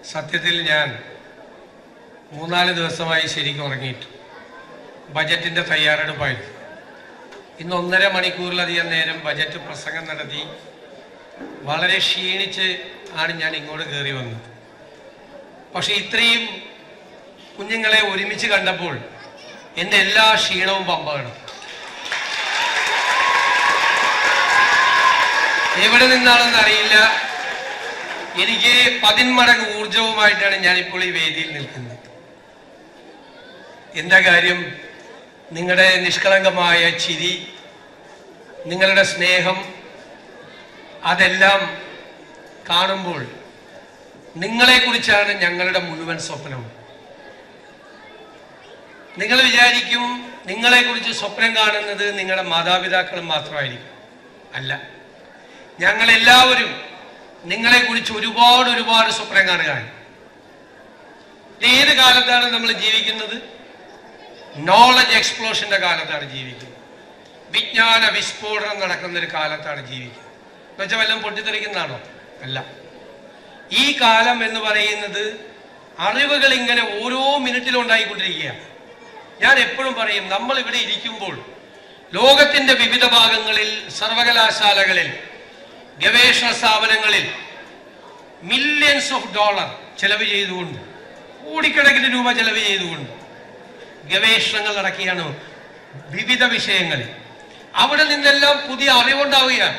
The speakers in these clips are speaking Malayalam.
സത്യത്തിൽ ഞാൻ 3-4 ദിവസമായി ശരിക്കും ഉറങ്ങിയിട്ട് ബജറ്റിൻ്റെ തയ്യാറെടുപ്പായിരുന്നു. ഇന്ന് 1.5 മണിക്കൂറിലധികം നേരം ബജറ്റ് പ്രസംഗം നടത്തി വളരെ ക്ഷീണിച്ച് ആണ് ഞാൻ ഇങ്ങോട്ട് കയറി വന്നത്. പക്ഷെ ഇത്രയും കുഞ്ഞുങ്ങളെ ഒരുമിച്ച് കണ്ടപ്പോൾ എൻ്റെ എല്ലാ ക്ഷീണവും പമ്പകണം. എവിടെ നിന്നാണെന്ന് അറിയില്ല, എനിക്ക് 10 മടങ്ങ് ഊർജവുമായിട്ടാണ് ഞാനിപ്പോൾ ഈ വേദിയിൽ നിൽക്കുന്നത്. എന്താ കാര്യം? നിങ്ങളുടെ നിഷ്കളങ്കമായ ചിരി, നിങ്ങളുടെ സ്നേഹം, അതെല്ലാം കാണുമ്പോൾ നിങ്ങളെക്കുറിച്ചാണ് ഞങ്ങളുടെ മുഴുവൻ സ്വപ്നം. നിങ്ങൾ വിചാരിക്കും നിങ്ങളെക്കുറിച്ച് സ്വപ്നം കാണുന്നത് നിങ്ങളുടെ മാതാപിതാക്കൾ മാത്രമായിരിക്കും. അല്ല, ഞങ്ങളെല്ലാവരും നിങ്ങളെക്കുറിച്ച് ഒരുപാട് സ്വപ്നം കാണുകയാണ്. ഏത് കാലത്താണ് നമ്മൾ ജീവിക്കുന്നത്? നോളജ് എക്സ്പ്ലോഷന്റെ കാലത്താണ് ജീവിക്കുന്നത്. വിജ്ഞാന വിസ്ഫോടനം നടക്കുന്ന ഒരു കാലത്താണ് ജീവിക്കുന്നത്. എന്നുവെച്ചാൽ വല്ലതും പൊട്ടിത്തെറിക്കുന്നതാണോ? അല്ല. ഈ കാലം എന്ന് പറയുന്നത് അറിവുകൾ ഇങ്ങനെ ഓരോ മിനിറ്റിലും ഉണ്ടായിക്കൊണ്ടിരിക്കുകയാണ്. ഞാൻ എപ്പോഴും പറയും, നമ്മൾ ഇവിടെ ഇരിക്കുമ്പോൾ ലോകത്തിന്റെ വിവിധ ഭാഗങ്ങളിൽ, സർവകലാശാലകളിൽ, ഗവേഷണ സ്ഥാപനങ്ങളിൽ മില്യൺസ് ഓഫ് ഡോളർ ചെലവ് ചെയ്തുകൊണ്ട്, കോടിക്കണക്കിന് രൂപ ചെലവ് ചെയ്തുകൊണ്ട് ഗവേഷണങ്ങൾ നടക്കുകയാണ് വിവിധ വിഷയങ്ങളിൽ. അവിടെ നിന്നെല്ലാം പുതിയ അറിവുണ്ടാവുകയാണ്.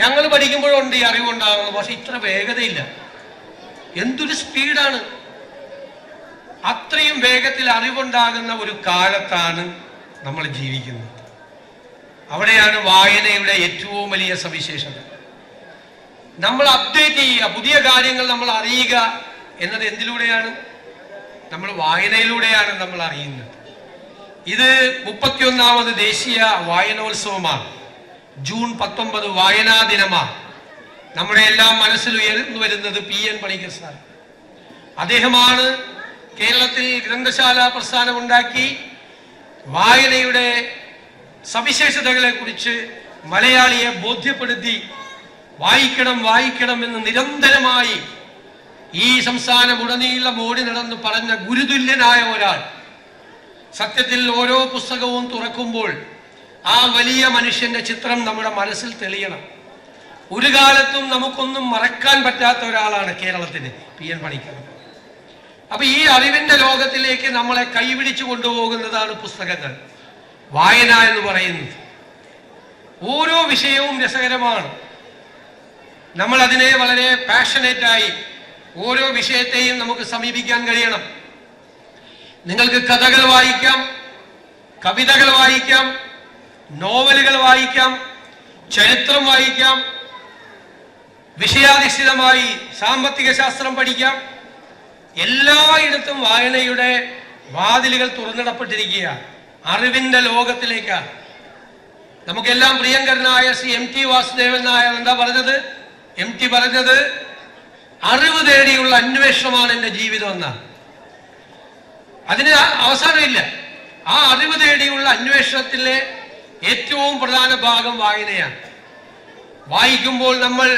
ഞങ്ങൾ പഠിക്കുമ്പോഴുണ്ട് ഈ അറിവുണ്ടാകുന്നത്, പക്ഷെ ഇത്ര വേഗതയില്ല. എന്തൊരു സ്പീഡാണ്! അത്രയും വേഗത്തിൽ അറിവുണ്ടാകുന്ന ഒരു കാലത്താണ് നമ്മൾ ജീവിക്കുന്നത്. അവിടെയാണ് വായനയുടെ ഏറ്റവും വലിയ സവിശേഷത. നമ്മൾ അപ്ഡേറ്റ് ചെയ്യുക, പുതിയ കാര്യങ്ങൾ നമ്മൾ അറിയുക എന്നത് എന്തിലൂടെയാണ്? നമ്മൾ വായനയിലൂടെയാണ് നമ്മൾ അറിയുന്നത്. ഇത് 31ാമത് ദേശീയ വായനോത്സവമാണ്. ജൂൺ 19 വായനാ ദിനമാണ്. നമ്മുടെ എല്ലാം മനസ്സിൽ ഉയർന്നു വരുന്നത് PN പണിക്കർ സാർ. അദ്ദേഹമാണ് കേരളത്തിൽ ഗ്രന്ഥശാല പ്രസ്ഥാനം ഉണ്ടാക്കി വായനയുടെ സവിശേഷതകളെ കുറിച്ച് മലയാളിയെ ബോധ്യപ്പെടുത്തി വായിക്കണം എന്ന് നിരന്തരമായി ഈ സംസ്ഥാനം ഉടനീളം ഓടി നടന്ന് പറഞ്ഞ ഗുരുതുല്യനായ ഒരാൾ. സത്യത്തിൽ ഓരോ പുസ്തകവും തുറക്കുമ്പോൾ ആ വലിയ മനുഷ്യന്റെ ചിത്രം നമ്മുടെ മനസ്സിൽ തെളിയണം. ഒരു കാലത്തും നമുക്കൊന്നും മറക്കാൻ പറ്റാത്ത ഒരാളാണ് കേരളത്തിന് PN പണിക്കർ. അപ്പൊ ഈ അറിവിന്റെ ലോകത്തിലേക്ക് നമ്മളെ കൈപിടിച്ചു കൊണ്ടുപോകുന്നതാണ് പുസ്തകങ്ങൾ, വായന എന്ന് പറയുന്നത്. ഓരോ വിഷയവും രസകരമാണ്. നമ്മൾ അതിനെ വളരെ പാഷനേറ്റായി ഓരോ വിഷയത്തെയും നമുക്ക് സമീപിക്കാൻ കഴിയണം. നിങ്ങൾക്ക് കഥകൾ വായിക്കാം, കവിതകൾ വായിക്കാം, നോവലുകൾ വായിക്കാം, ചരിത്രം വായിക്കാം, വിഷയാധിഷ്ഠിതമായി സാമ്പത്തിക ശാസ്ത്രം പഠിക്കാം. എല്ലായിടത്തും വായനയുടെ വാതിലുകൾ തുറന്നിടപ്പെട്ടിരിക്കുകയാണ് അറിവിന്റെ ലോകത്തിലേക്കാണ്. നമുക്കെല്ലാം പ്രിയങ്കരനായ ശ്രീ MT വാസുദേവൻ നായർ എന്താ പറഞ്ഞത്? MT പറഞ്ഞത്, അറിവ് തേടിയുള്ള അന്വേഷണമാണ് എൻ്റെ ജീവിതം എന്നാണ്. അതിന് അവസാനമില്ല. ആ അറിവ് തേടിയുള്ള അന്വേഷണത്തിലെ ഏറ്റവും പ്രധാന ഭാഗം വായനയാണ്. വായിക്കുമ്പോൾ നമ്മൾ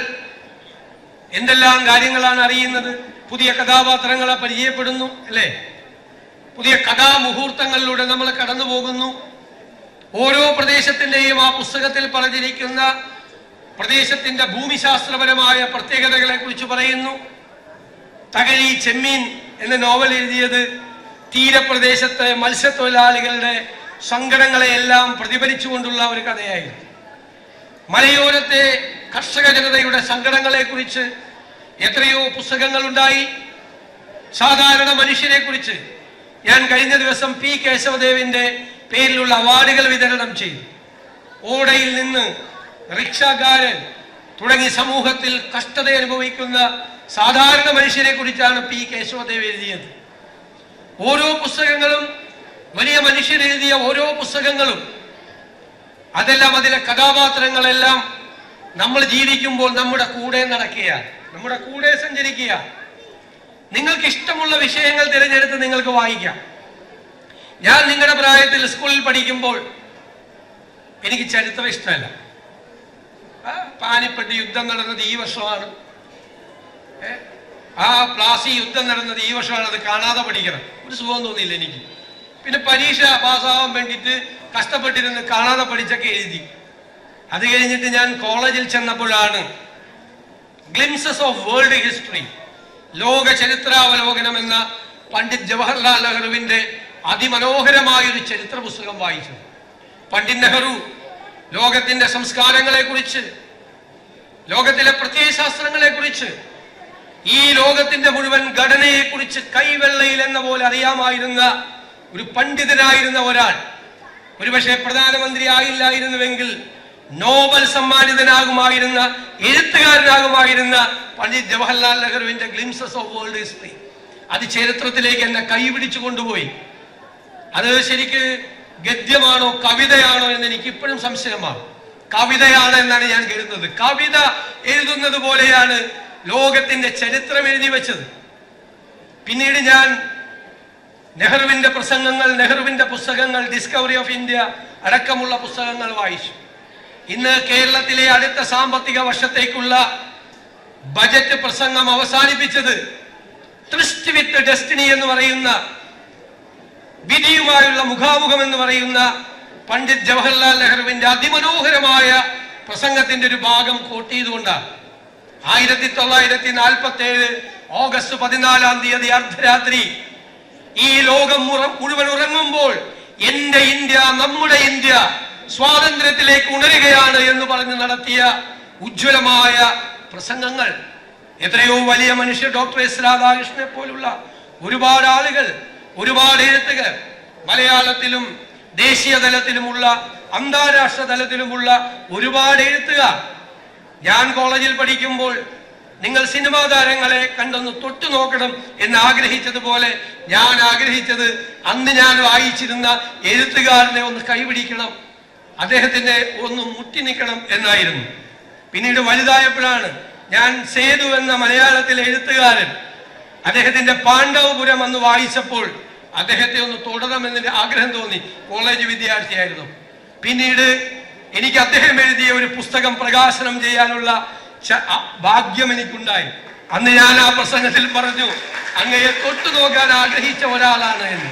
എന്തെല്ലാം കാര്യങ്ങളാണ് അറിയുന്നത്? പുതിയ കഥാപാത്രങ്ങളെ പരിചയപ്പെടുന്നു, അല്ലേ? പുതിയ കഥാമുഹൂർത്തങ്ങളിലൂടെ നമ്മൾ കടന്നു പോകുന്നു. ഓരോ പ്രദേശത്തിന്റെയും ആ പുസ്തകത്തിൽ പറഞ്ഞിരിക്കുന്ന പ്രദേശത്തിന്റെ ഭൂമിശാസ്ത്രപരമായ പ്രത്യേകതകളെ കുറിച്ച് പറയുന്നു. തകഴി ചെമ്മീൻ എന്ന നോവൽ എഴുതിയത് തീരപ്രദേശത്തെ മത്സ്യത്തൊഴിലാളികളുടെ സങ്കടങ്ങളെയെല്ലാം പ്രതിഫലിച്ചുകൊണ്ടുള്ള ഒരു കഥയായിരുന്നു. മലയോരത്തെ കർഷക ജനതയുടെ സങ്കടങ്ങളെ കുറിച്ച് എത്രയോ പുസ്തകങ്ങൾ ഉണ്ടായി. സാധാരണ മനുഷ്യനെ കുറിച്ച് ഞാൻ കഴിഞ്ഞ ദിവസം P. കേശവദേവിന്റെ പേരിലുള്ള അവാർഡുകൾ വിതരണം ചെയ്തു. ഓടയിൽ നിന്ന് റിക്ഷാക്കാരൻ തുടങ്ങി സമൂഹത്തിൽ കഷ്ടത അനുഭവിക്കുന്ന സാധാരണ മനുഷ്യനെ കുറിച്ചാണ് P. കേശവദേവ് എഴുതിയത്. ഓരോ പുസ്തകങ്ങളും, വലിയ മനുഷ്യൻ എഴുതിയ ഓരോ പുസ്തകങ്ങളും, അതെല്ലാം അതിലെ കഥാപാത്രങ്ങളെല്ലാം നമ്മൾ ജീവിക്കുമ്പോൾ നമ്മുടെ കൂടെ നടക്കുക, നമ്മുടെ കൂടെ സഞ്ചരിക്കുക. നിങ്ങൾക്ക് ഇഷ്ടമുള്ള വിഷയങ്ങൾ തിരഞ്ഞെടുത്ത് നിങ്ങൾക്ക് വായിക്കാം. ഞാൻ നിങ്ങളുടെ പ്രായത്തിൽ സ്കൂളിൽ പഠിക്കുമ്പോൾ എനിക്ക് ചരിത്രം ഇഷ്ടമല്ല. പാനിപ്പട്ട് യുദ്ധം നടന്നത് ഈ വർഷമാണ്. ആ പ്ലാസി യുദ്ധം നടന്നത് ഈ വർഷമാണ്, അത് കാണാതെ പഠിക്കണം. ഒരു സുഖം തോന്നിയില്ല എനിക്ക്. പിന്നെ പരീക്ഷ പാസ്സാവാൻ വേണ്ടിയിട്ട് കഷ്ടപ്പെട്ടിരുന്ന് കാണാതെ പഠിച്ചൊക്കെ എഴുതി. അത് കഴിഞ്ഞിട്ട് ഞാൻ കോളേജിൽ ചെന്നപ്പോഴാണ് ഗ്ലിംസസ് ഓഫ് വേൾഡ് ഹിസ്റ്ററി, ലോക ചരിത്രാവലോകനം എന്ന പണ്ഡിറ്റ് ജവഹർലാൽ നെഹ്റുവിന്റെ അതിമനോഹരമായൊരു ചരിത്ര പുസ്തകം വായിച്ചു. പണ്ഡിറ്റ് നെഹ്റു ലോകത്തിന്റെ സംസ്കാരങ്ങളെ കുറിച്ച്, ലോകത്തിലെ പ്രത്യയശാസ്ത്രങ്ങളെ കുറിച്ച്, ഈ ലോകത്തിന്റെ മുഴുവൻ ഘടനയെ കുറിച്ച് കൈവെള്ളയിൽ എന്ന പോലെ അറിയാമായിരുന്ന ഒരു പണ്ഡിതനായിരുന്ന ഒരാൾ, ഒരുപക്ഷെ പ്രധാനമന്ത്രി ആയില്ലായിരുന്നുവെങ്കിൽ നോബൽ സമ്മാനിതനാകുമായിരുന്ന, എഴുത്തുകാരനാകുമായിരുന്ന പണ്ഡിറ്റ് ജവഹർലാൽ നെഹ്റുവിന്റെ ഗ്ലിംസസ് ഓഫ് വേൾഡ് ഹിസ്റ്ററി, അത് ചരിത്രത്തിലേക്ക് എന്നെ കൈപിടിച്ചു കൊണ്ടുപോയി. അത് ശരിക്ക് ഗദ്യമാണോ കവിതയാണോ എന്ന് എനിക്ക് ഇപ്പോഴും സംശയമാണ്. കവിതയാണ് എന്നാണ് ഞാൻ കരുതുന്നത്. കവിത എഴുതുന്നത് പോലെയാണ് ലോകത്തിന്റെ ചരിത്രം എഴുതി വെച്ചത്. പിന്നീട് ഞാൻ നെഹ്റുവിന്റെ പ്രസംഗങ്ങൾ, നെഹ്റുവിന്റെ പുസ്തകങ്ങൾ, ഡിസ്കവറി ഓഫ് ഇന്ത്യ അടക്കമുള്ള പുസ്തകങ്ങൾ വായിച്ചു. ഇന്ന് കേരളത്തിലെ അടുത്ത സാമ്പത്തിക വർഷത്തേക്കുള്ള ബജറ്റ് പ്രസംഗം അവസാനിപ്പിച്ചത് ട്രിസ്റ്റ് വിത്ത് ഡെസ്റ്റിനി എന്ന് പറയുന്ന, വിധിയുമായുള്ള മുഖാമുഖം എന്ന് പറയുന്ന പണ്ഡിറ്റ് ജവഹർലാൽ നെഹ്റുവിന്റെ അതിമനോഹരമായ പ്രസംഗത്തിന്റെ ഒരു ഭാഗം കോട്ട് ചെയ്തുകൊണ്ടാണ്. 1947 ഓഗസ്റ്റ് 14 അർദ്ധരാത്രി ഈ ലോകം മുഴുവൻ ഉറങ്ങുമ്പോൾ എന്റെ ഇന്ത്യ, നമ്മുടെ ഇന്ത്യ സ്വാതന്ത്ര്യത്തിലേക്ക് ഉണരുകയാണ് എന്ന് പറഞ്ഞ് നടത്തിയ ഉജ്ജ്വലമായ പ്രസംഗങ്ങൾ. എത്രയോ വലിയ മനുഷ്യർ, ഡോക്ടർ എസ് രാധാകൃഷ്ണനെ പോലുള്ള ഒരുപാട് ആളുകൾ, ഒരുപാട് എഴുത്തുകാർ, മലയാളത്തിലും ദേശീയ തലത്തിലുമുള്ള അന്താരാഷ്ട്ര തലത്തിലുമുള്ള ഒരുപാട് എഴുത്തുകാർ. ഞാൻ കോളേജിൽ പഠിക്കുമ്പോൾ നിങ്ങൾ സിനിമാ താരങ്ങളെ കണ്ടൊന്ന് തൊട്ടു നോക്കണം എന്ന് ആഗ്രഹിച്ചതുപോലെ ഞാൻ ആഗ്രഹിച്ചത് അന്ന് ഞാൻ വായിച്ചിരുന്ന എഴുത്തുകാരനെ ഒന്ന് കൈപിടിക്കണം, അദ്ദേഹത്തിന്റെ ഒന്ന് മുട്ടി നിൽക്കണം എന്നായിരുന്നു. പിന്നീട് വലുതായപ്പോഴാണ് ഞാൻ സേതു എന്ന മലയാളത്തിലെ എഴുത്തുകാരൻ, അദ്ദേഹത്തിന്റെ പാണ്ഡവപുരം അന്ന് വായിച്ചപ്പോൾ അദ്ദേഹത്തെ ഒന്ന് തൊടണമെന്നതിന്റെ ആഗ്രഹം തോന്നി. കോളേജ് വിദ്യാർത്ഥിയായിരുന്നു. പിന്നീട് എനിക്ക് അദ്ദേഹം എഴുതിയ ഒരു പുസ്തകം പ്രകാശനം ചെയ്യാനുള്ള ഭാഗ്യം എനിക്കുണ്ടായി. അന്ന് ഞാൻ ആ പ്രസംഗത്തിൽ പറഞ്ഞു, അങ്ങയെ തൊട്ടു നോക്കാൻ ആഗ്രഹിച്ച ഒരാളാണ് എന്ന്.